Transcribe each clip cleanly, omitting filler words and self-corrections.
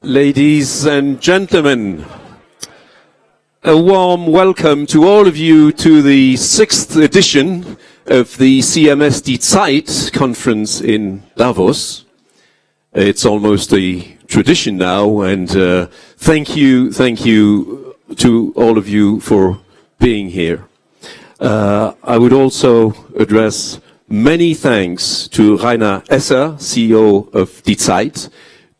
Ladies and gentlemen, a warm welcome to all of you to the 6th edition of the CMS ZEIT conference in Davos. It's almost a tradition now, and thank you to all of you for being here. I would also address many thanks to Rainer Esser, CEO of ZEIT,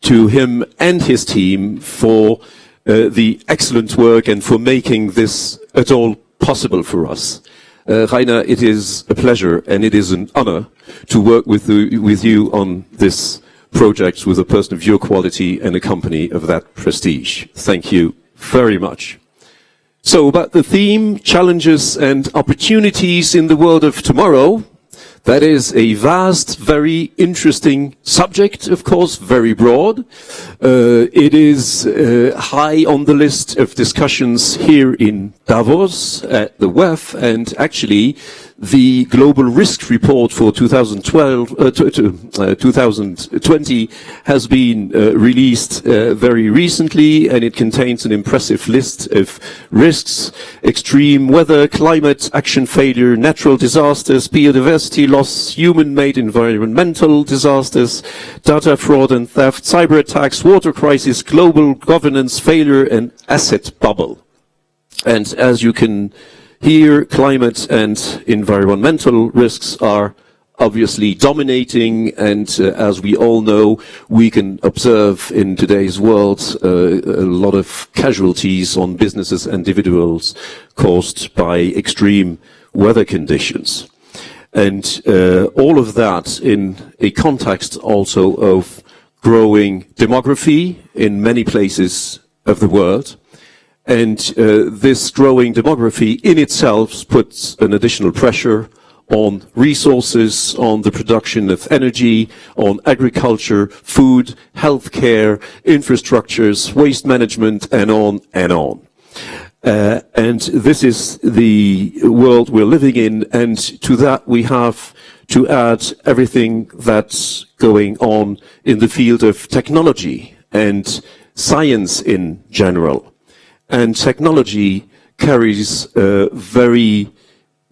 to him and his team for the excellent work and for making this at all possible for us. Rainer, it is a pleasure and it is an honor to work with you on this project with a person of your quality and a company of that prestige. Thank you very much. So about the theme, challenges and opportunities in the world of tomorrow. That is a vast, very interesting subject, of course, very broad. It is high on the list of discussions here in Davos at the WEF, and actually the Global Risk Report for 2020 has been released very recently, and it contains an impressive list of risks: extreme weather, climate action failure, natural disasters, biodiversity loss, human-made environmental disasters, data fraud and theft, cyber attacks, water crisis, global governance failure, and asset bubble. And as you can hear, climate and environmental risks are obviously dominating, and as we all know, we can observe in today's world a lot of casualties on businesses and individuals caused by extreme weather conditions. And all of that in a context also of growing demography in many places of the world. And this growing demography in itself puts an additional pressure on resources, on the production of energy, on agriculture, food, healthcare, infrastructures, waste management, and on and on. And this is the world we're living in, and to that we have to add everything that's going on in the field of technology and science in general. And technology carries very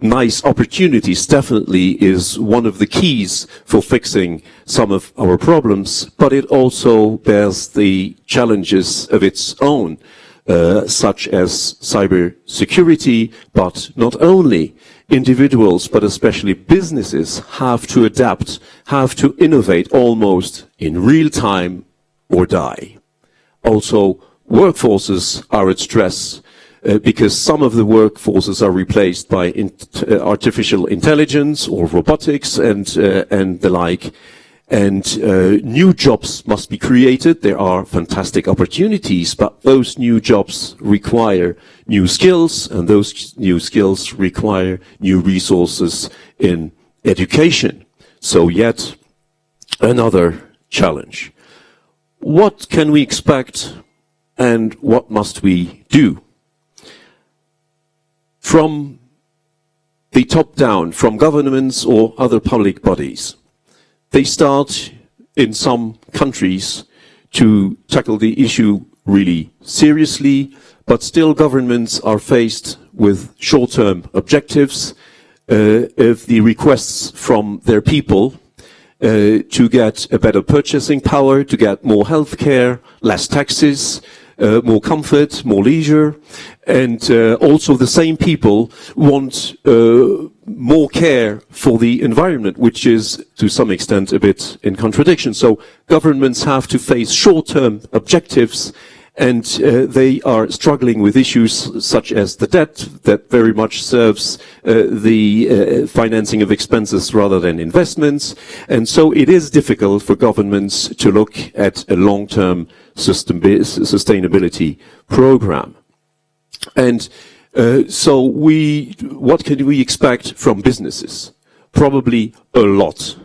nice opportunities, definitely is one of the keys for fixing some of our problems, but it also bears the challenges of its own, such as cyber security, but not only. Individuals, but especially businesses, have to adapt, have to innovate almost in real time or die. Also, workforces are at stress because some of the workforces are replaced by artificial intelligence or robotics and the like. And new jobs must be created. There are fantastic opportunities, but those new jobs require new skills, and those new skills require new resources in education. So yet another challenge. What can we expect and what must we do? From the top down, from governments or other public bodies, they start in some countries to tackle the issue really seriously, but still governments are faced with short-term objectives of the requests from their people to get a better purchasing power, to get more healthcare, less taxes, more comfort, more leisure, and also the same people want more care for the environment, which is to some extent a bit in contradiction. So governments have to face short-term objectives, and they are struggling with issues such as the debt that very much serves the financing of expenses rather than investments. And so it is difficult for governments to look at a long-term sustainability program. And so what can we expect from businesses? Probably a lot,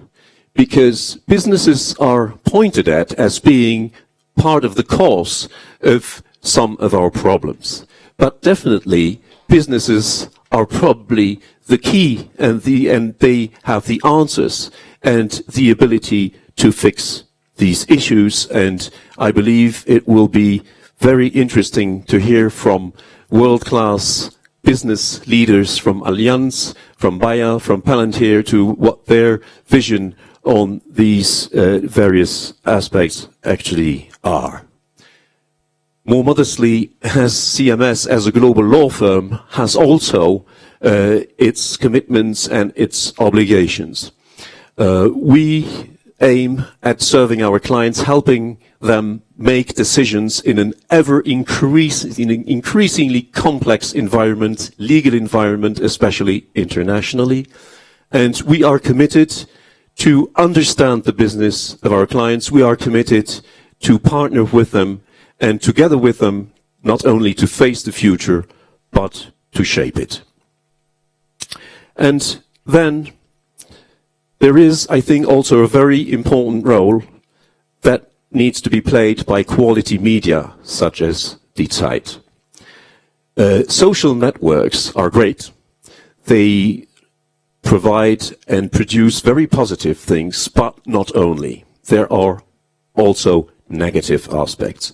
because businesses are pointed at as being part of the cause of some of our problems. But definitely businesses are probably the key, and they have the answers and the ability to fix these issues, and I believe it will be very interesting to hear from world-class business leaders from Allianz, from Bayer, from Palantir, to what their vision on these various aspects actually are. More modestly, as CMS, as a global law firm, has also its commitments and its obligations. We aim at serving our clients, helping them make decisions in an increasingly complex environment, legal environment, especially internationally. And we are committed to understand the business of our clients. We are committed to partner with them and together with them, not only to face the future, but to shape it. And then there is, I think, also a very important role that needs to be played by quality media, such as the ZEIT. Social networks are great. They provide and produce very positive things, but not only. There are also negative aspects.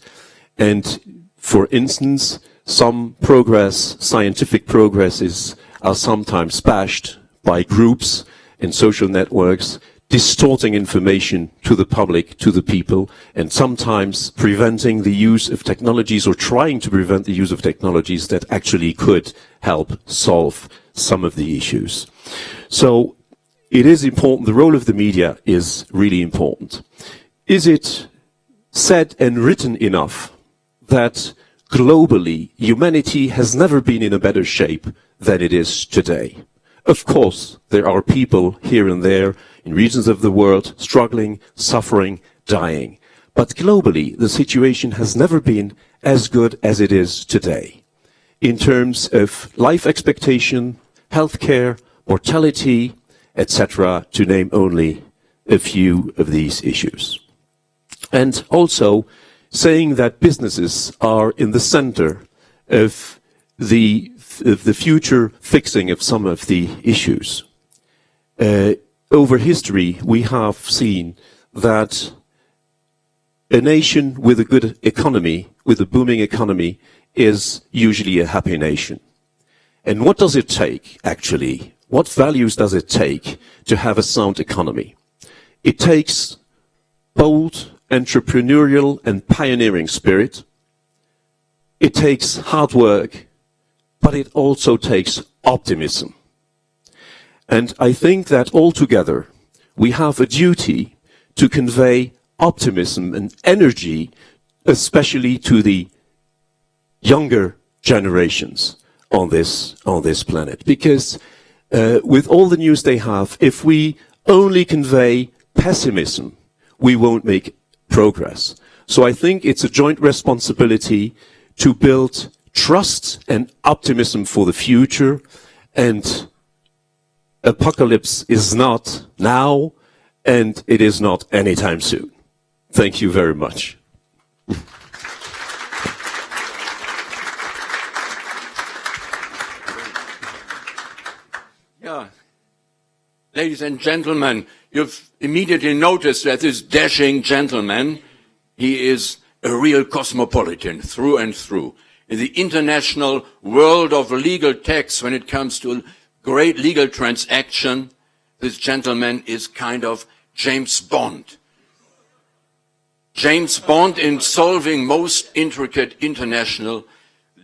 And for instance, some progress, scientific progresses, are sometimes bashed by groups and social networks, distorting information to the public, to the people, and sometimes preventing the use of technologies or trying to prevent the use of technologies that actually could help solve some of the issues. So it is important, the role of the media is really important. Is it said and written enough that globally humanity has never been in a better shape than it is today? Of course, there are people here and there in regions of the world struggling, suffering, dying. But globally, the situation has never been as good as it is today. In terms of life expectation, healthcare, mortality, etc., to name only a few of these issues. And also saying that businesses are in the center of the future fixing of some of the issues. Over history, we have seen that a nation with a good economy, with a booming economy, is usually a happy nation. And what does it take, actually? What values does it take to have a sound economy? It takes bold, entrepreneurial and pioneering spirit. It takes hard work, but it also takes optimism. And I think that altogether we have a duty to convey optimism and energy, especially to the younger generations on this planet. Because with all the news they have, if we only convey pessimism, we won't make progress. So I think it's a joint responsibility to build trust and optimism for the future, and apocalypse is not now, and it is not anytime soon. Thank you very much. Yeah. Ladies and gentlemen, you've immediately noticed that this dashing gentleman, he is a real cosmopolitan through and through. In the international world of legal text, when it comes to great legal transaction, this gentleman is kind of James Bond. James Bond in solving most intricate international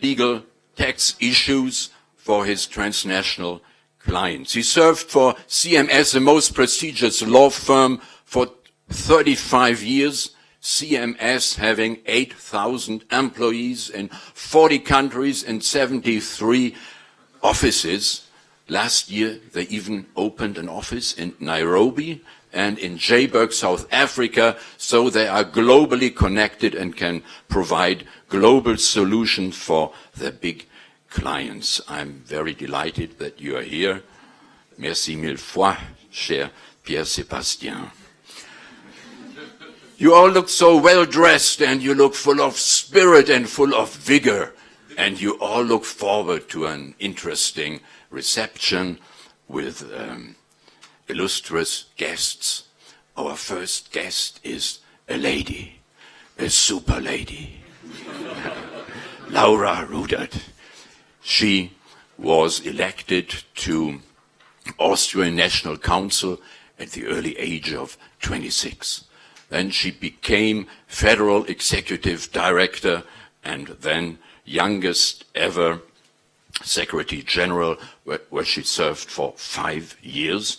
legal tax issues for his transnational clients. He served for CMS, the most prestigious law firm, for 35 years. CMS having 8,000 employees in 40 countries and 73 offices. Last year, they even opened an office in Nairobi and in Joburg, South Africa, so they are globally connected and can provide global solutions for their big clients. I'm very delighted that you are here. Merci mille fois, cher Pierre-Sébastien. You all look so well dressed, and you look full of spirit and full of vigor, and you all look forward to an interesting reception with illustrious guests. Our first guest is a lady, a super lady, Laura Rudert. She was elected to Austrian National Council at the early age of 26. Then she became Federal Executive Director and then youngest ever Secretary General, where she served for 5 years.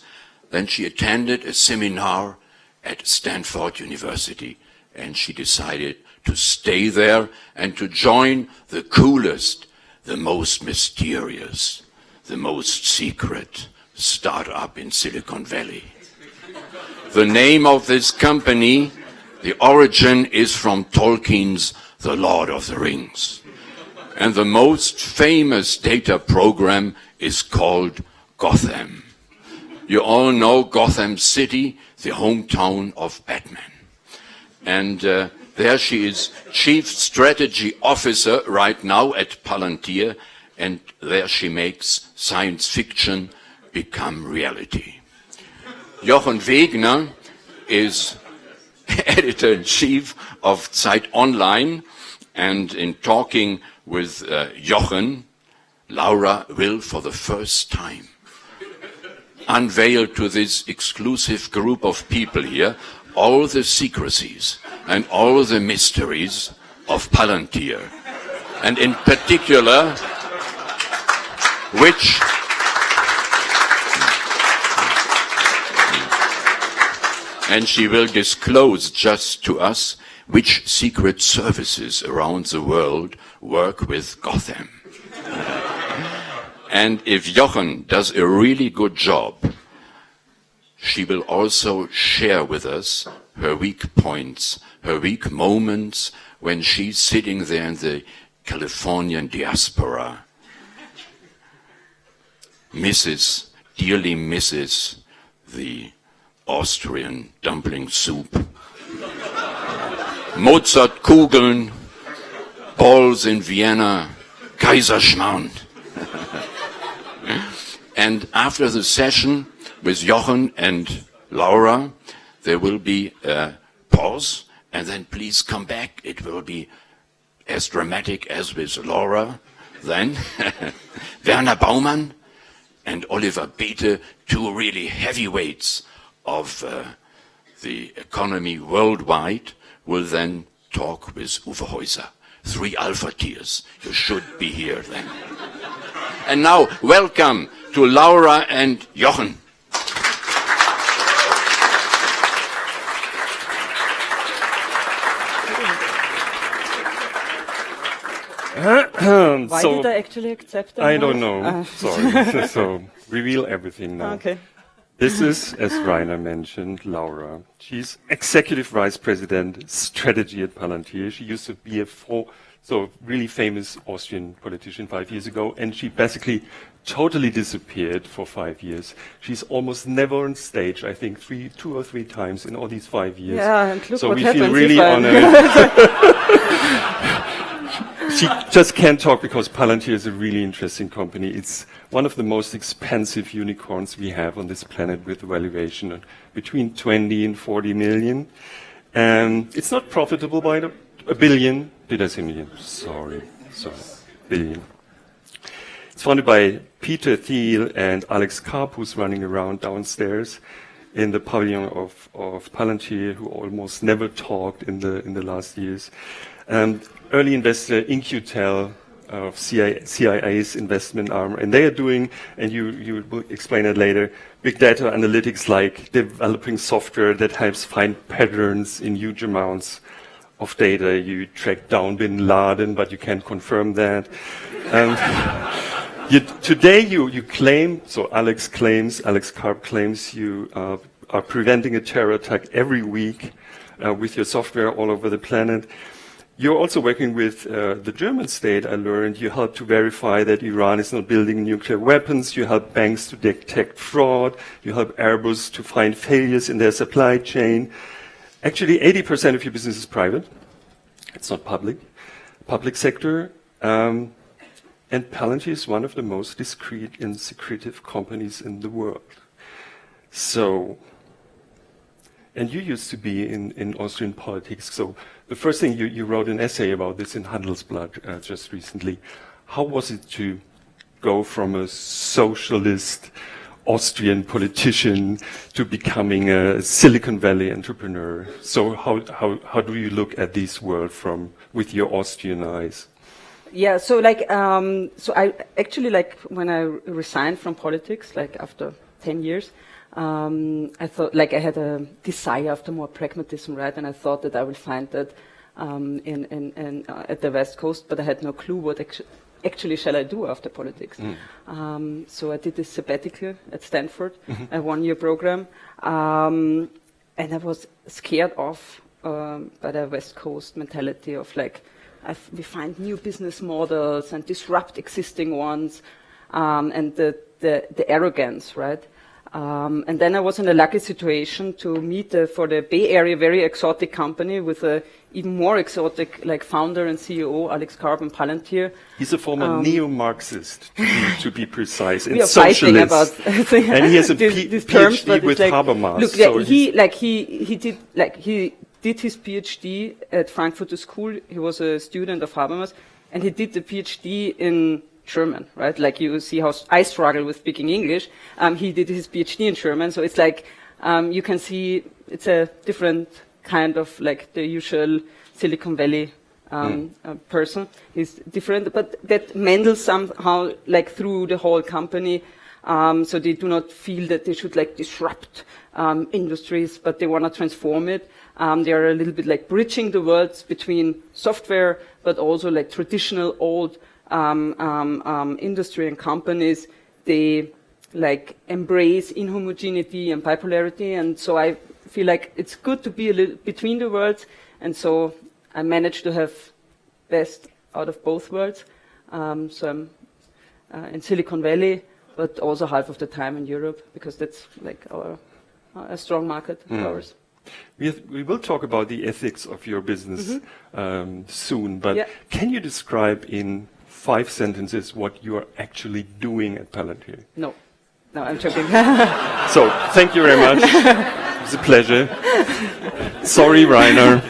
Then she attended a seminar at Stanford University, and she decided to stay there and to join the coolest, the most mysterious, the most secret startup in Silicon Valley. The name of this company, the origin is from Tolkien's The Lord of the Rings. And the most famous data program is called Gotham. You all know Gotham City, the hometown of Batman. And there she is Chief Strategy Officer right now at Palantir, and there she makes science fiction become reality. Jochen Wegner is Editor-in-Chief of ZEIT Online, and in talking with Jochen, Laura will for the first time unveil to this exclusive group of people here all the secrecies and all the mysteries of Palantir, and in particular, and she will disclose just to us which secret services around the world work with Gotham. And if Jochen does a really good job, she will also share with us her weak points, her weak moments when she's sitting there in the Californian diaspora. Dearly misses the Austrian dumpling soup, Mozartkugeln, balls in Vienna, Kaiserschmarrn. And after the session with Jochen and Laura, there will be a pause, and then please come back. It will be as dramatic as with Laura. Then Werner Baumann and Oliver Bethke, two really heavyweights of the economy worldwide, will then talk with Uwe Häuser. 3 alpha tiers. You should be here then. And now, welcome to Laura and Jochen. Why did I actually accept that? I don't know. Sorry. So reveal everything now. Okay. This is, as Rainer mentioned, Laura. She's Executive Vice President Strategy at Palantir. She used to be a really famous Austrian politician 5 years ago, and she basically totally disappeared for 5 years. She's almost never on stage, I think 2 or 3 times in all these 5 years. Yeah, and look so what we happens feel really honored. She just can't talk because Palantir is a really interesting company. It's one of the most expensive unicorns we have on this planet, with a valuation of between 20 and 40 million. And it's not profitable by a billion. Did I say million? Sorry. Billion. It's founded by Peter Thiel and Alex Karp, who's running around downstairs in the pavilion of Palantir, who almost never talked in the last years. Early investor InQtel, of CIA's investment arm, and they are doing, and you will explain it later, big data analytics, like developing software that helps find patterns in huge amounts of data. You track down Bin Laden, but you can't confirm that. Today you claim, so Alex Karp claims you are preventing a terror attack every week with your software all over the planet. You're also working with the German state, I learned. You help to verify that Iran is not building nuclear weapons. You help banks to detect fraud. You help Airbus to find failures in their supply chain. Actually, 80% of your business is private. It's not public sector. And Palantir is one of the most discreet and secretive companies in the world. So And you used to be in Austrian politics. So the first thing you wrote an essay about this in Handelsblatt just recently. How was it to go from a socialist Austrian politician to becoming a Silicon Valley entrepreneur? So how do you look at this world with your Austrian eyes? Yeah, so like, so I actually, like, when I resigned from politics, like after 10 years, I thought, like, I had a desire after more pragmatism, right? And I thought that I would find that at the West Coast, but I had no clue what actually shall I do after politics. So I did this sabbatical at Stanford, a one-year program, and I was scared off by the West Coast mentality of, like, we find new business models and disrupt existing ones, and the arrogance, right? And then I was in a lucky situation to meet for the Bay Area very exotic company with a even more exotic, like, founder and CEO, Alex Karp and Palantir. He's a former neo-Marxist, to be precise, and we are fighting socialist. About and he has a terms, PhD with like, Habermas. Look, so he did his PhD at Frankfurt School. He was a student of Habermas, and he did the PhD in German, right? Like, you see how I struggle with speaking English. He did his PhD in German, so it's like, you can see it's a different kind of, like, the usual Silicon Valley person. He's different, but that Mendel somehow, like, through the whole company, so they do not feel that they should, like, disrupt industries, but they want to transform it. They are a little bit like bridging the worlds between software, but also, like, traditional old industry and companies. They, like, embrace inhomogeneity and bipolarity, and so I feel like it's good to be a little between the worlds, and so I managed to have best out of both worlds. So I'm in Silicon Valley, but also half of the time in Europe, because that's, like, a strong market of ours. We will talk about the ethics of your business soon, but can you describe in 5 sentences what you are actually doing at Palantir? No, I'm joking. So, thank you very much. It was a pleasure. Sorry, Rainer.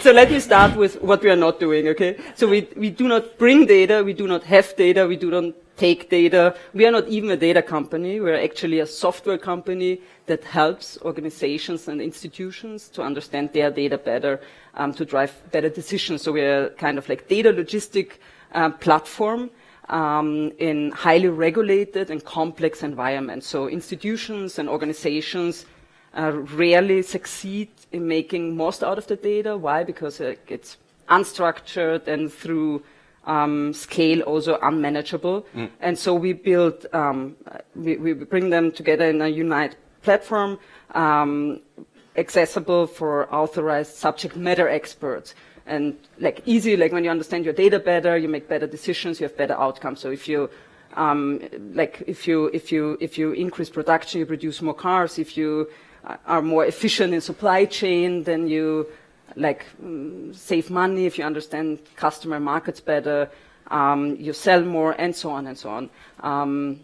So let me start with what we are not doing, okay? So we do not bring data, we do not have data, we do not take data. We are not even a data company. We're actually a software company that helps organizations and institutions to understand their data better, to drive better decisions. So we're kind of like data logistic platform in highly regulated and complex environments. So institutions and organizations rarely succeed in making most out of the data. Why? Because it's unstructured and through scale also unmanageable. And so we build, we bring them together in a Unite platform, accessible for authorized subject matter experts. And, like, easy, like, when you understand your data better, you make better decisions, you have better outcomes. So if you, if you increase production, you produce more cars. If you are more efficient in supply chain, then you, like, save money. If you understand customer markets better, you sell more, and so on and so on.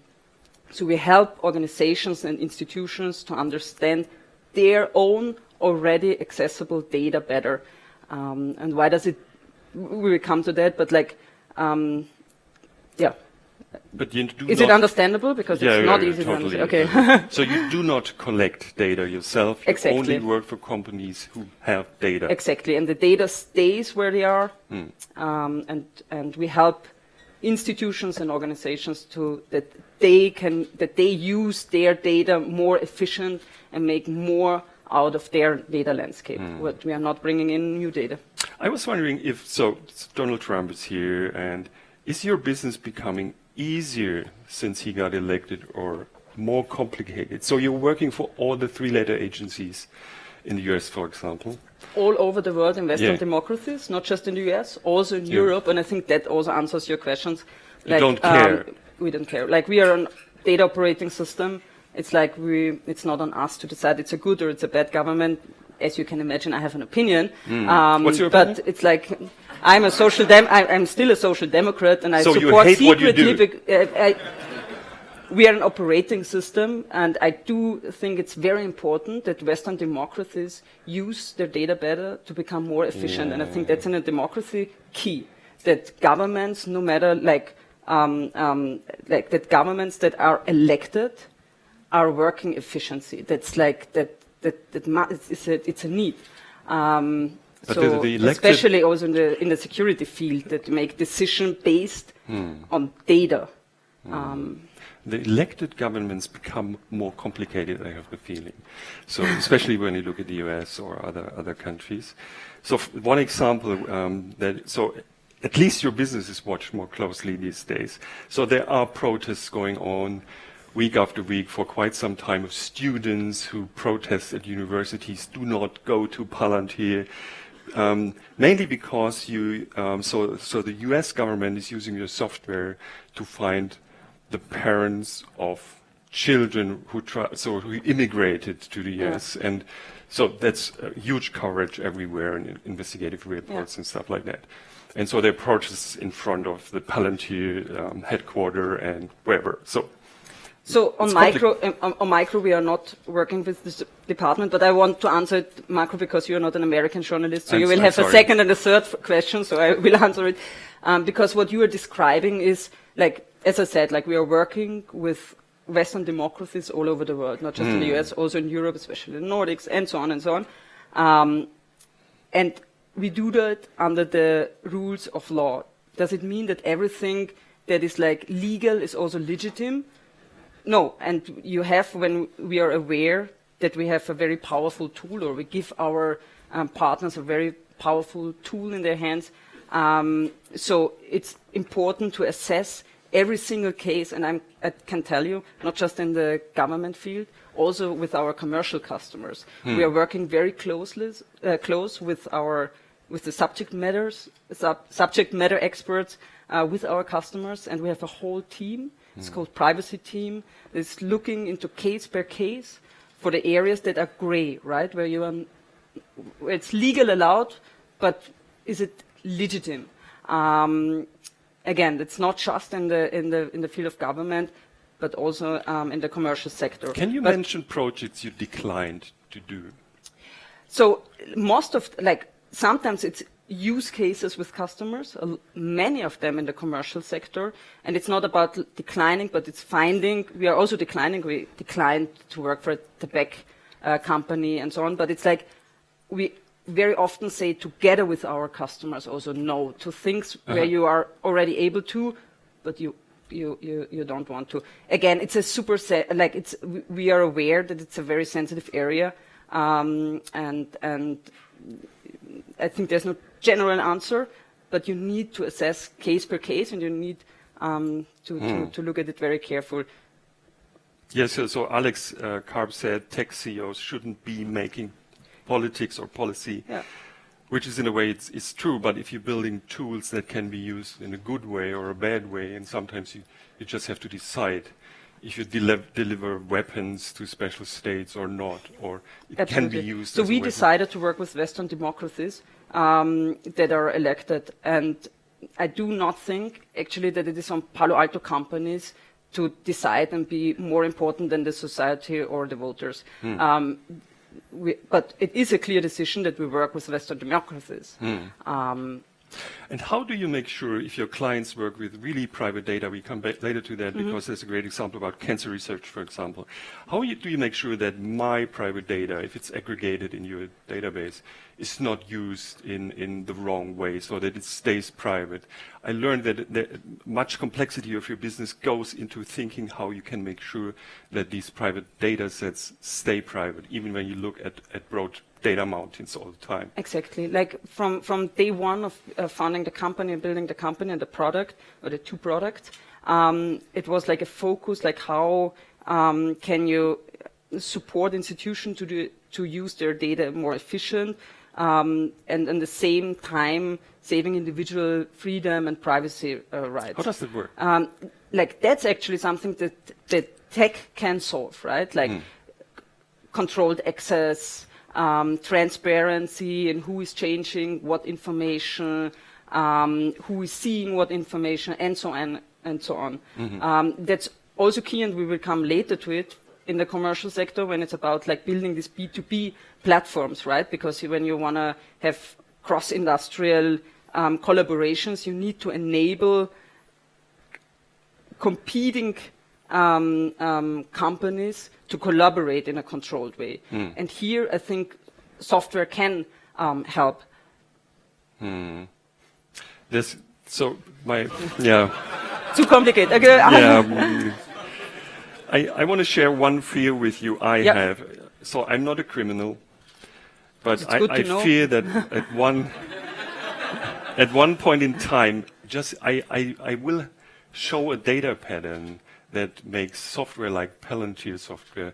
So we help organizations and institutions to understand their own already accessible data better. And why does it, we will come to that, but, like, yeah. But you do Is it understandable? Because it's not easy totally to understand. Okay. So you do not collect data yourself. You Exactly. only work for companies who have data. Exactly. And the data stays where they are. And we help institutions and organizations that they use their data more efficient and make more out of their data landscape. But we are not bringing in new data. I was wondering if, so Donald Trump is here, and is your business becoming easier since he got elected or more complicated? So you're working for all the 3-letter agencies in the US, for example? All over the world in Western democracies, not just in the US, also in Europe, and I think that also answers your questions. Like, you don't care? We don't care. Like, we are a data operating system. It's like it's not on us to decide it's a good or it's a bad government. As you can imagine, I have an opinion. What's your opinion? But it's like, I'm still a social democrat, and I so support you hate secretly. what you do. we are an operating system, and I do think it's very important that Western democracies use their data better to become more efficient. And I think that's in a democracy key, that governments, no matter like that governments that are elected are working efficiency. That's like it's a need. So especially also in the security field, that make decision based on data. The elected governments become more complicated, I have the feeling. So especially when you look at the US or other countries. So one example so at least your business is watched more closely these days. So there are protests going on week after week for quite some time of students who protest at universities, do not go to Palantir, mainly because so the US government is using your software to find the parents of children who immigrated to the US, and so that's huge coverage everywhere in investigative reports and stuff like that. And so there are protests in front of the Palantir headquarter and wherever. So on micro, we are not working with this department, but I want to answer it macro because you're not an American journalist, so you will have a second and a third question, so I will answer it. Because what you are describing is, like, as I said, like we are working with Western democracies all over the world, not just in the US, also in Europe, especially the Nordics, and so on and so on. And we do that under the rules of law. Does it mean that everything that is like legal is also legitimate? No, and you have, when we are aware that we have a very powerful tool, or we give our partners a very powerful tool in their hands, so it's important to assess every single case, and I can tell you, not just in the government field, also with our commercial customers. We are working very close with the subject matter experts, with our customers, and we have a whole team. It's called privacy team. It's looking into case per case for the areas that are gray, right? Where where it's legal allowed, but is it legitimate? Again, it's not just in the field of government, but also in the commercial sector. Can you mention projects you declined to do? So sometimes it's use cases with customers, many of them in the commercial sector, and it's not about declining, but it's finding. We are also declining. We declined to work for a tobacco company and so on, but it's like we very often say together with our customers also no to things where you are already able to, but you don't want to. Again, it's a we are aware that it's a very sensitive area, and I think there's no general answer, but you need to assess case per case, and you need to look at it very carefully. Yes, so Alex Karp said tech CEOs shouldn't be making politics or policy, which is in a way it's true, but if you're building tools that can be used in a good way or a bad way, and sometimes you just have to decide if you deliver weapons to special states or not, or it can be used so as a we weapon. decided to work with Western democracies that are elected, and I do not think actually that it is on Palo Alto companies to decide and be more important than the society or the voters. But it is a clear decision that we work with Western democracies. And how do you make sure, if your clients work with really private data, we come back later to that because there's a great example about cancer research, for example. How do you make sure that my private data, if it's aggregated in your database, is not used in the wrong way so that it stays private? I learned that much complexity of your business goes into thinking how you can make sure that these private data sets stay private, even when you look at broad data mountains all the time. Exactly. Like from day one of founding the company and building the company and the product, or the two products, it was like a focus, like how can you support institutions to use their data more efficient, and at the same time saving individual freedom and privacy rights. How does that work? Like that's actually something that tech can solve, right? Like controlled access, transparency, and who is changing what information, who is seeing what information, and so on and so on. That's also key, and we will come later to it, in the commercial sector when it's about like building these B2B platforms, right? Because when you want to have cross-industrial collaborations, you need to enable competing companies to collaborate in a controlled way. And here, I think software can help. Too complicated. Okay. Yeah. I want to share one fear with you I have. So I'm not a criminal, but I fear that at one point in time, I will show a data pattern that makes software like Palantir software,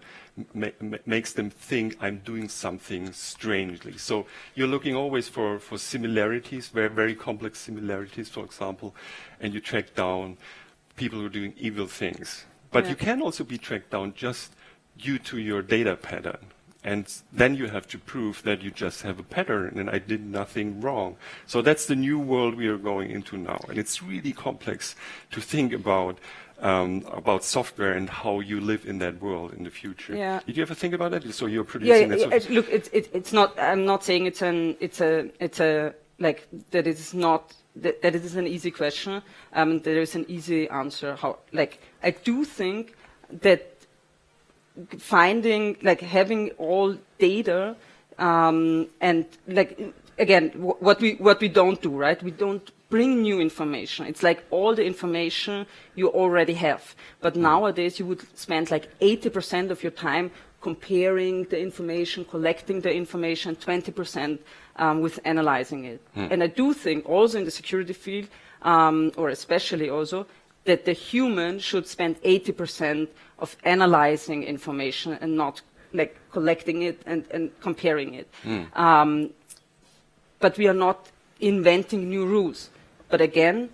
makes them think I'm doing something strangely. So you're looking always for similarities, very complex similarities, for example, and you track down people who are doing evil things. But you can also be tracked down just due to your data pattern. And then you have to prove that you just have a pattern and I did nothing wrong. So that's the new world we are going into now. And it's really complex to think about software and how you live in that world in the future. Yeah. Did you ever think about that? So you're producing that. Look, it's not. I'm not saying it's a like that. It is not that it is an easy question. There is an easy answer. How like I do think that finding like having all data and like again what we don't do, right? We don't bring new information. It's like all the information you already have. But nowadays you would spend like 80% of your time comparing the information, collecting the information, 20% with analyzing it. And I do think also in the security field, or especially also, that the human should spend 80% of analyzing information and not like collecting it and comparing it. But we are not inventing new rules. But again,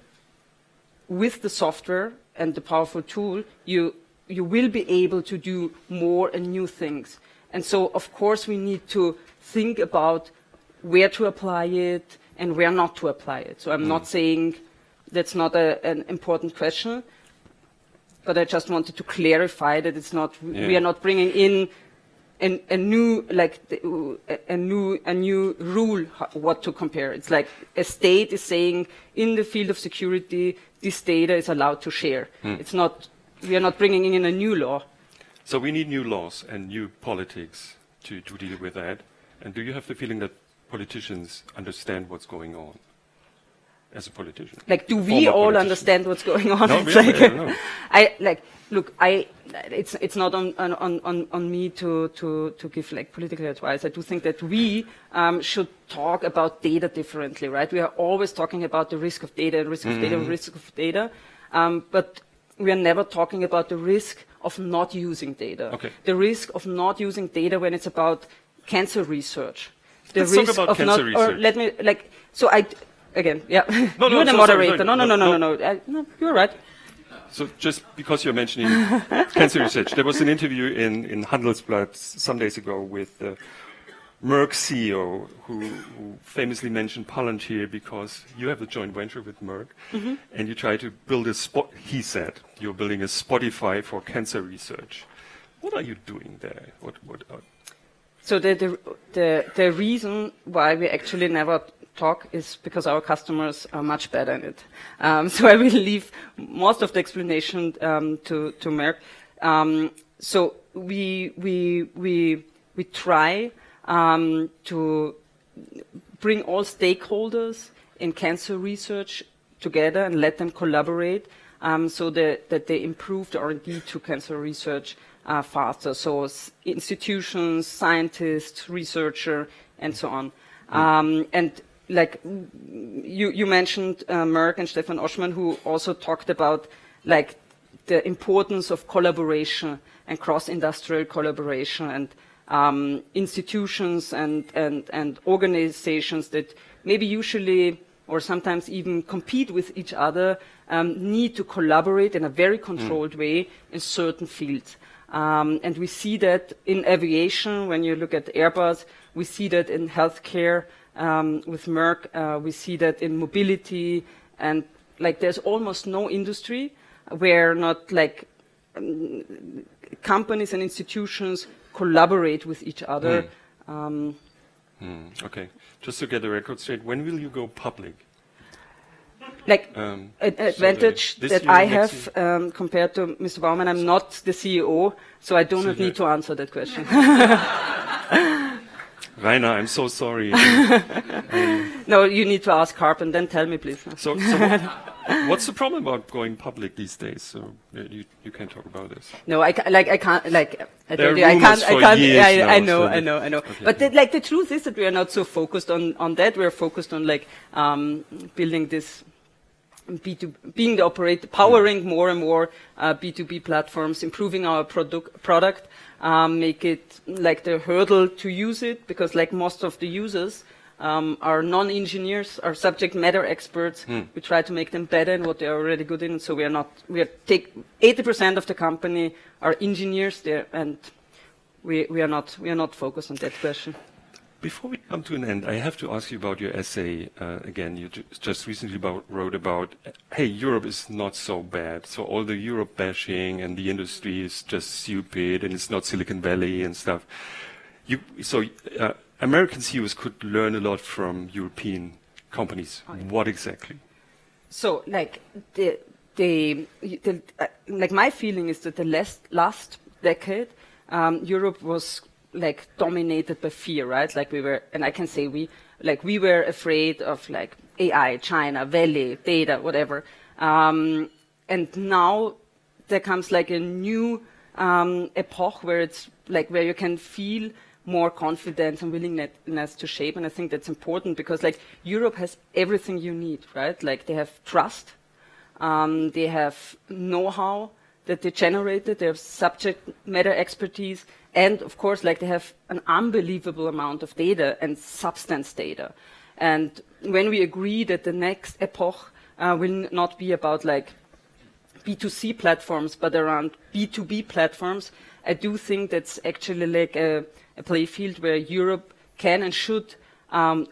with the software and the powerful tool, you will be able to do more and new things. And so, of course, we need to think about where to apply it and where not to apply it. So I'm not saying that's not an important question, but I just wanted to clarify that it's not. We are not bringing in a new rule what to compare. It's like a state is saying in the field of security this data is allowed to share. It's not. We are not bringing in a new law. So we need new laws and new politics to deal with that. And do you have the feeling that politicians understand what's going on? As a politician, like, do we all understand what's going on? No, it's really, like, no. It's not on me to give like political advice. I do think that we should talk about data differently, right? We are always talking about the risk of data, risk of data, but we are never talking about the risk of not using data. Okay. The risk of not using data when it's about cancer research. The Let's risk talk about of cancer not. research. Or let me like. So I. Again, yeah. No, you're the so moderator. sorry. No. You're right. So just because you're mentioning cancer research, there was an interview in Handelsblatt some days ago with Merck CEO who famously mentioned Palantir because you have a joint venture with Merck and you try to build he said, you're building a Spotify for cancer research. What are you doing there? So the reason why we actually never talk is because our customers are much better in it. So I will leave most of the explanation to Merck. So we try to bring all stakeholders in cancer research together and let them collaborate so that they improve the R&D to cancer research faster. So institutions, scientists, researcher, and so on. And like you mentioned Merck and Stefan Oschmann, who also talked about like the importance of collaboration and cross-industrial collaboration and institutions and organizations that maybe usually or sometimes even compete with each other need to collaborate in a very controlled way in certain fields. And we see that in aviation, when you look at Airbus, we see that in healthcare, with Merck, we see that in mobility, and like there's almost no industry where not like companies and institutions collaborate with each other. Okay. Just to get the record straight, when will you go public? Like an advantage this that year, I next have compared to Mr. Baumann, I'm not the CEO, so I do not need to answer that question. Rainer, I'm so sorry. No, you need to ask Harp and then tell me, please. So what's the problem about going public these days? So you can't talk about this. No, I can't. I There told are you, I rumors can't. for years I now, know. so Okay. But the truth is that we are not so focused on that. We are focused on building this being the operator, powering more and more B2B platforms, improving our product, make it like the hurdle to use it, because like most of the users are non-engineers, are subject matter experts. We try to make them better in what they are already good in. So we take 80% of the company are engineers there, and we are not focused on that question. Before we come to an end, I have to ask you about your essay again. You just recently wrote about, hey, Europe is not so bad. So all the Europe bashing and the industry is just stupid and it's not Silicon Valley and stuff. American CEOs could learn a lot from European companies. Oh, yeah. What exactly? So like my feeling is that the last decade, Europe was like dominated by fear, right? Like we were, and I can say we were afraid of like AI, China, Valley, data, whatever. And now there comes like a new epoch where it's like where you can feel more confidence and willingness to shape. And I think that's important because like Europe has everything you need, right? Like they have trust, they have know-how that they generated, they have subject matter expertise, and of course, like they have an unbelievable amount of data and substance data. And when we agree that the next epoch will not be about like B2C platforms, but around B2B platforms, I do think that's actually like a play field where Europe can and should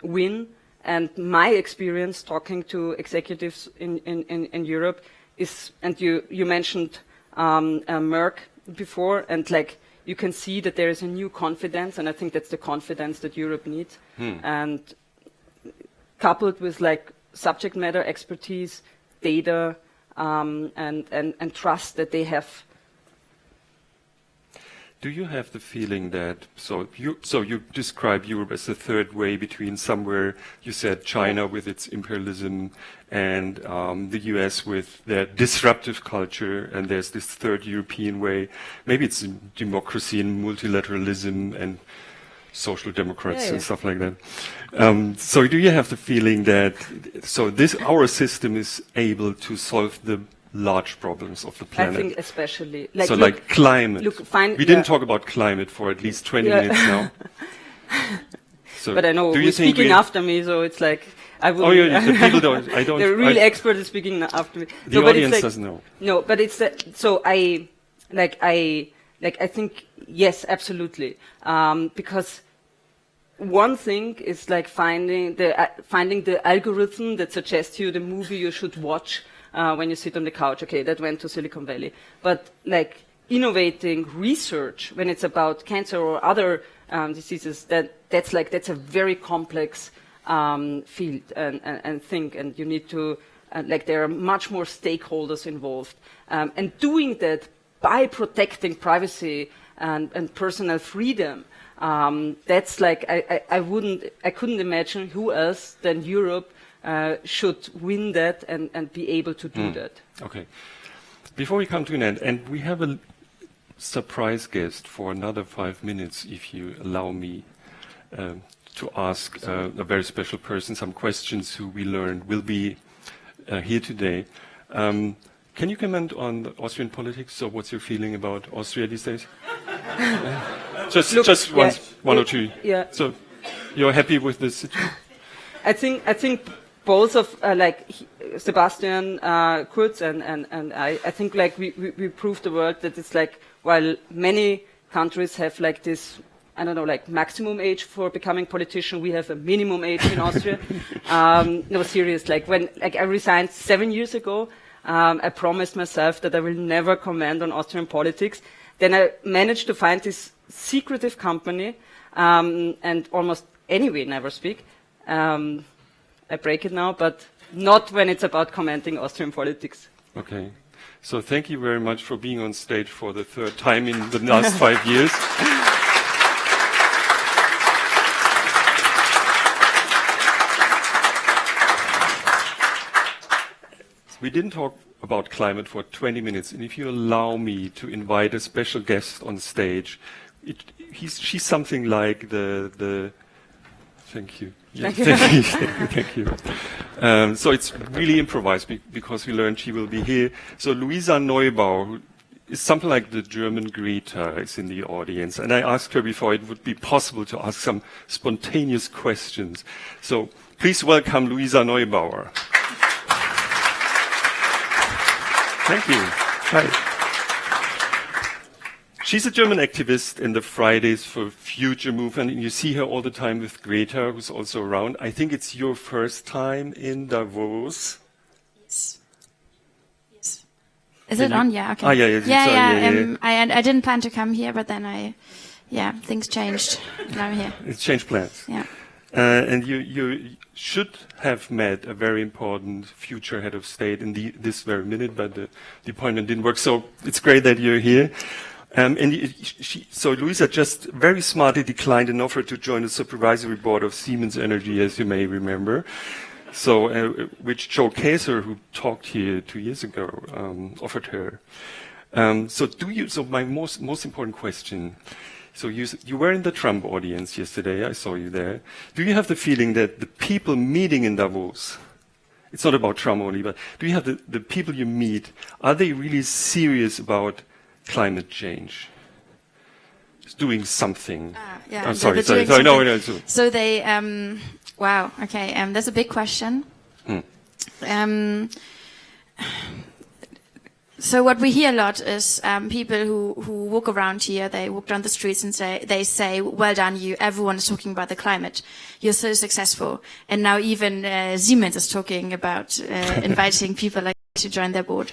win. And my experience talking to executives in Europe is, and you mentioned Merck before, and like you can see that there is a new confidence, and I think that's the confidence that Europe needs. And coupled with like subject matter expertise, data, and trust that they have. Do you have the feeling that, so you describe Europe as the third way between somewhere, you said China with its imperialism and the US with their disruptive culture, and there's this third European way. Maybe it's democracy and multilateralism and social democrats and stuff like that. So do you have the feeling that, our system is able to solve the large problems of the planet? I think especially. Like climate. We didn't talk about climate for at least 20 minutes now. So but I know who's speaking after me, so it's like I will. Oh, yeah, the people don't. The real expert is speaking after me. The audience doesn't know. No, but it's that. So I think yes, absolutely, because one thing is like finding the algorithm that suggests you the movie you should watch when you sit on the couch. Okay, that went to Silicon Valley. But like innovating research when it's about cancer or other diseases, that's a very complex field and thing, and you need to there are much more stakeholders involved, and doing that by protecting privacy and personal freedom. That's like I couldn't imagine who else than Europe should win that and be able to do that. Okay. Before we come to an end, and we have a surprise guest for another 5 minutes, if you allow me to ask a very special person some questions who we learned will be here today. Can you comment on the Austrian politics? So what's your feeling about Austria these days? Just one or two. Yeah. So you're happy with this situation? I think both of Sebastian Kurz and I think like we proved the world that it's like while many countries have like this, I don't know, like maximum age for becoming politician, we have a minimum age in Austria. No, serious. Like when I resigned 7 years ago, I promised myself that I will never comment on Austrian politics. Then I managed to find this secretive company, and almost anyway never speak. I break it now, but not when it's about commenting Austrian politics. Okay. So thank you very much for being on stage for the third time in the last 5 years. We didn't talk about climate for 20 minutes, and if you allow me to invite a special guest on stage, she's something like the thank you. Yeah, thank you. So it's really improvised because we learned she will be here. So Luisa Neubauer, who is something like the German Greta, is in the audience. And I asked her before it would be possible to ask some spontaneous questions. So please welcome Luisa Neubauer. Thank you. Hi. She's a German activist in the Fridays for Future movement, and you see her all the time with Greta, who's also around. I think it's your first time in Davos. Yes. Yes. Is it on? Yeah. Okay. Yeah. I didn't plan to come here, but then things changed. And I'm here. It's changed plans. Yeah. And you should have met a very important future head of state in this very minute, but the appointment didn't work. So it's great that you're here. So Luisa just very smartly declined an offer to join the supervisory board of Siemens Energy, as you may remember. So, which Joe Kaeser, who talked here 2 years ago, offered her. So my most important question. So you were in the Trump audience yesterday. I saw you there. Do you have the feeling that the people meeting in Davos, it's not about Trump only, but do you have the people you meet, are they really serious about climate change? It's doing something. Yeah. I'm sorry. No. So they, wow. Okay. That's a big question. So what we hear a lot is people who walk around here, they walk down the streets and they say, well done you, everyone is talking about the climate. You're so successful. And now even Siemens is talking about inviting people like to join their board.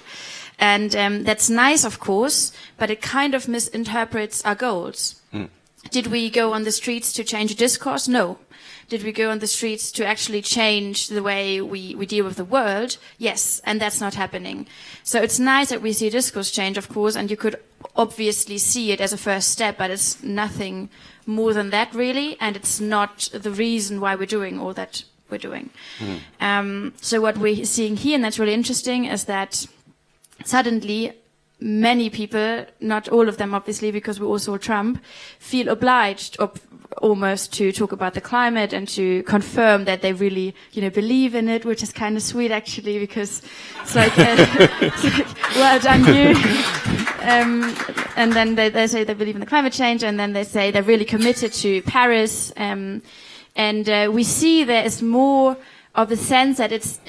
And that's nice, of course, but it kind of misinterprets our goals. Did we go on the streets to change a discourse? No. Did we go on the streets to actually change the way we deal with the world? Yes, and that's not happening. So it's nice that we see a discourse change, of course, and you could obviously see it as a first step, but it's nothing more than that, really, and it's not the reason why we're doing all that we're doing. So what we're seeing here, and that's really interesting, is that suddenly many people, not all of them obviously because we all saw Trump, feel obliged almost to talk about the climate and to confirm that they really, believe in it, which is kind of sweet actually, because it's like, well done you. And then they say they believe in the climate change, and then they say they're really committed to Paris. And we see there is more of a sense that it's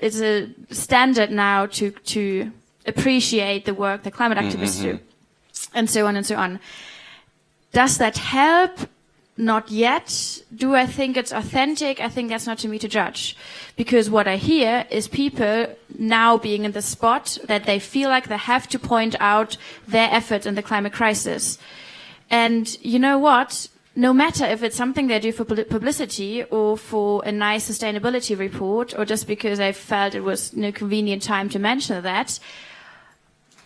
a standard now to appreciate the work the climate activists do, and so on and so on. Does that help? Not yet. Do I think it's authentic? I think that's not to me to judge. Because what I hear is people now being in the spot that they feel like they have to point out their efforts in the climate crisis. And you know what? No matter if it's something they do for publicity or for a nice sustainability report, or just because I felt it was no convenient time to mention that,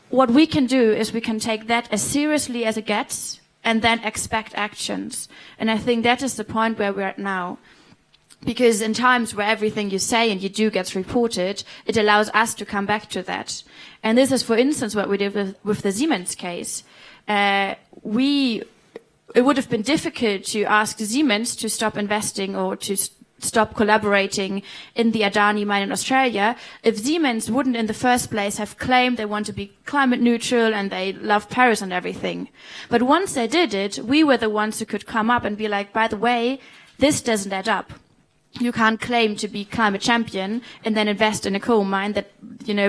what we can do is we can take that as seriously as it gets and then expect actions. And I think that is the point where we're at now. Because in times where everything you say and you do gets reported, it allows us to come back to that. And this is, for instance, what we did with the Siemens case. It would have been difficult to ask Siemens to stop investing or to stop collaborating in the Adani mine in Australia if Siemens wouldn't in the first place have claimed they want to be climate neutral and they love Paris and everything. But once they did it, we were the ones who could come up and be like, by the way, this doesn't add up. You can't claim to be climate champion and then invest in a coal mine that,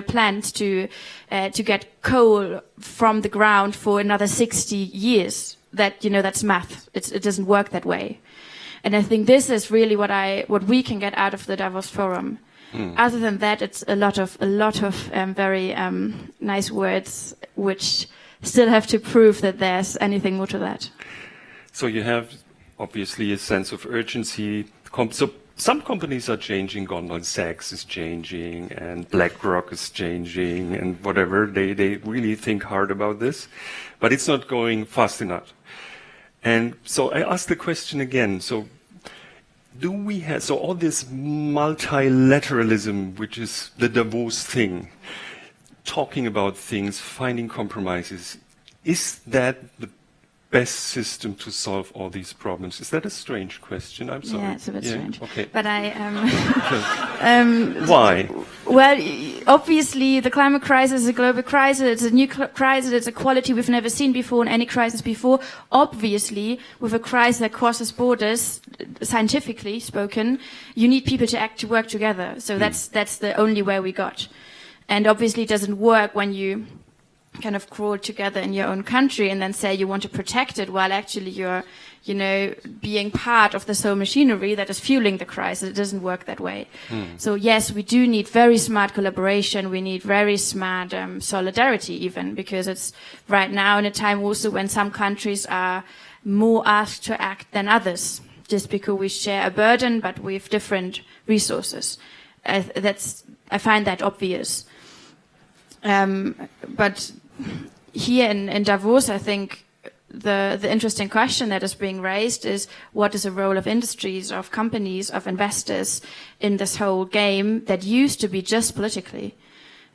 plans to get coal from the ground for another 60 years. That's math. It doesn't work that way. And I think this is really what we can get out of the Davos Forum. Other than that, it's a lot of very nice words, which still have to prove that there's anything more to that. So you have obviously a sense of urgency. So some companies are changing, Goldman Sachs is changing, and BlackRock is changing, and whatever. They really think hard about this, but it's not going fast enough. And so I ask the question again. So do we have, so all this multilateralism, which is the Davos thing, talking about things, finding compromises, is that the best system to solve all these problems? Is that a strange question? I'm sorry. Yeah, it's a bit strange. Okay. But Why? Well, obviously, the climate crisis is a global crisis. It's a new crisis. It's a quality we've never seen before in any crisis before. Obviously, with a crisis that crosses borders, scientifically spoken, you need people to work together. So that's the only way we got. And obviously, it doesn't work when you kind of crawl together in your own country and then say you want to protect it while actually you're, being part of the whole machinery that is fueling the crisis. It doesn't work that way. So yes, we do need very smart collaboration. We need very smart solidarity even, because it's right now in a time also when some countries are more asked to act than others, just because we share a burden, but we have different resources. I find that obvious. But here in Davos, I think the interesting question that is being raised is what is the role of industries, of companies, of investors in this whole game that used to be just politically.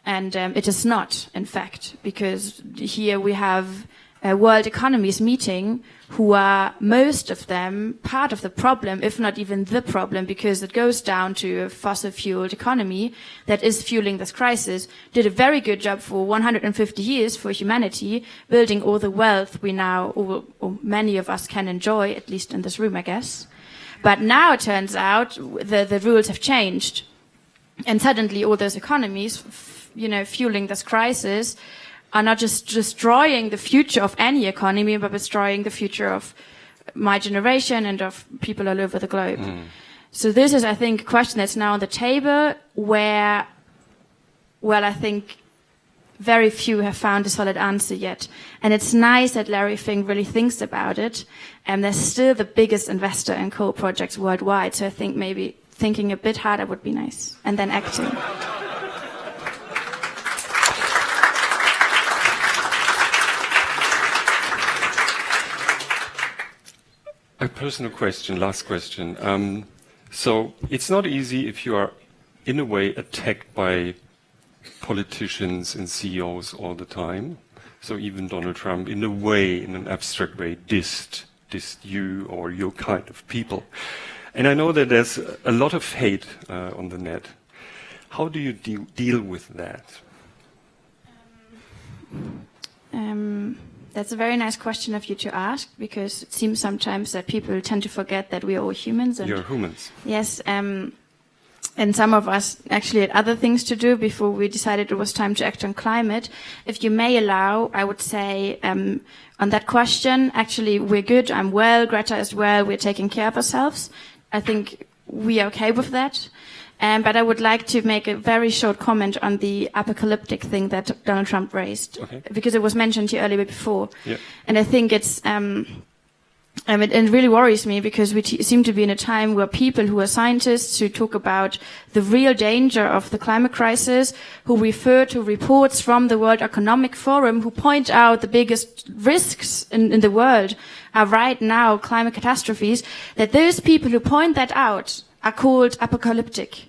And it is not, in fact, because here we have world economies meeting who are, most of them, part of the problem, if not even the problem, because it goes down to a fossil-fueled economy that is fueling this crisis, did a very good job for 150 years for humanity, building all the wealth we now, or many of us can enjoy, at least in this room, I guess. But now it turns out the rules have changed. And suddenly all those economies, fueling this crisis, are not just destroying the future of any economy, but destroying the future of my generation and of people all over the globe. So this is, I think, a question that's now on the table where, well, I think very few have found a solid answer yet. And it's nice that Larry Fink really thinks about it. And they're still the biggest investor in coal projects worldwide. So I think maybe thinking a bit harder would be nice. And then acting. A personal question, last question. So it's not easy if you are, in a way, attacked by politicians and CEOs all the time. So even Donald Trump, in a way, in an abstract way, dissed you or your kind of people. And I know that there's a lot of hate on the net. How do you deal with that? That's a very nice question of you to ask, because it seems sometimes that people tend to forget that we are all humans. And you're humans. Yes, and some of us actually had other things to do before we decided it was time to act on climate. If you may allow, I would say on that question, actually we're good, I'm well, Greta is well, we're taking care of ourselves. I think we are okay with that. But I would like to make a very short comment on the apocalyptic thing that Donald Trump raised, because it was mentioned here earlier before. Yeah. And I think it's, it really worries me, because we seem to be in a time where people who are scientists, who talk about the real danger of the climate crisis, who refer to reports from the World Economic Forum, who point out the biggest risks in the world are right now climate catastrophes, that those people who point that out are called apocalyptic.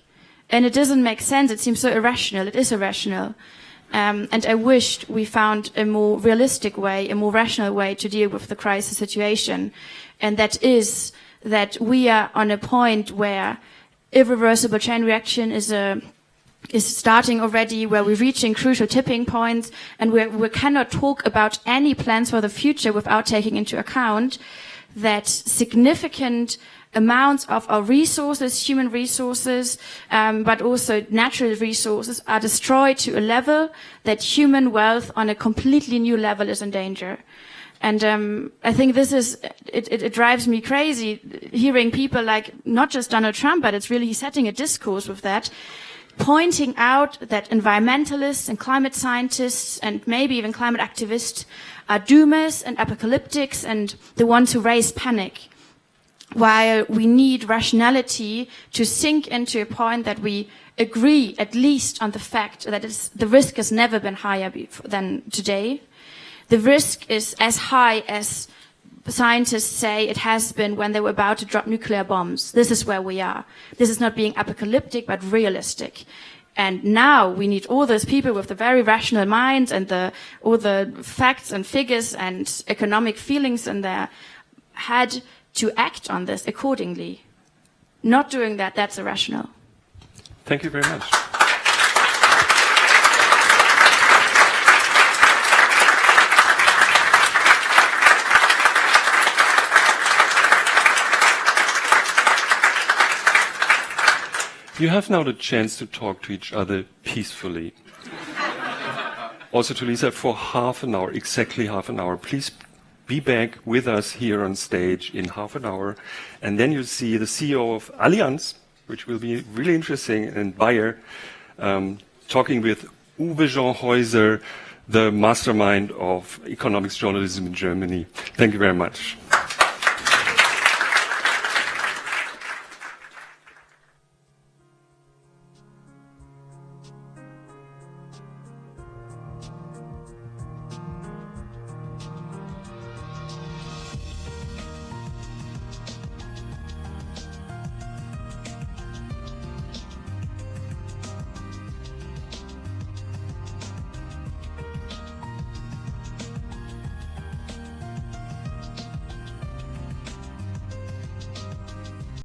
And it doesn't make sense. It seems so irrational. It is irrational. And I wished we found a more realistic way, a more rational way to deal with the crisis situation. And that is that we are on a point where irreversible chain reaction is starting already, where we're reaching crucial tipping points, and we cannot talk about any plans for the future without taking into account that significant amounts of our resources, human resources, but also natural resources, are destroyed to a level that human wealth on a completely new level is in danger. And I think this is, it drives me crazy hearing people like, not just Donald Trump, but it's really setting a discourse with that, pointing out that environmentalists and climate scientists and maybe even climate activists are doomers and apocalyptics and the ones who raise panic, while we need rationality to sink into a point that we agree at least on the fact that the risk has never been higher than today. The risk is as high as scientists say it has been when they were about to drop nuclear bombs. This is where we are. This is not being apocalyptic, but realistic. And now we need all those people with the very rational minds and all the facts and figures and economic feelings in their head to act on this accordingly. Not doing that, that's irrational. Thank you very much. You have now the chance to talk to each other peacefully. Also to Lisa, for half an hour, exactly half an hour. Please be back with us here on stage in half an hour. And then you see the CEO of Allianz, which will be really interesting, and Bayer, talking with Uwe Jean Heuser, the mastermind of economics journalism in Germany. Thank you very much.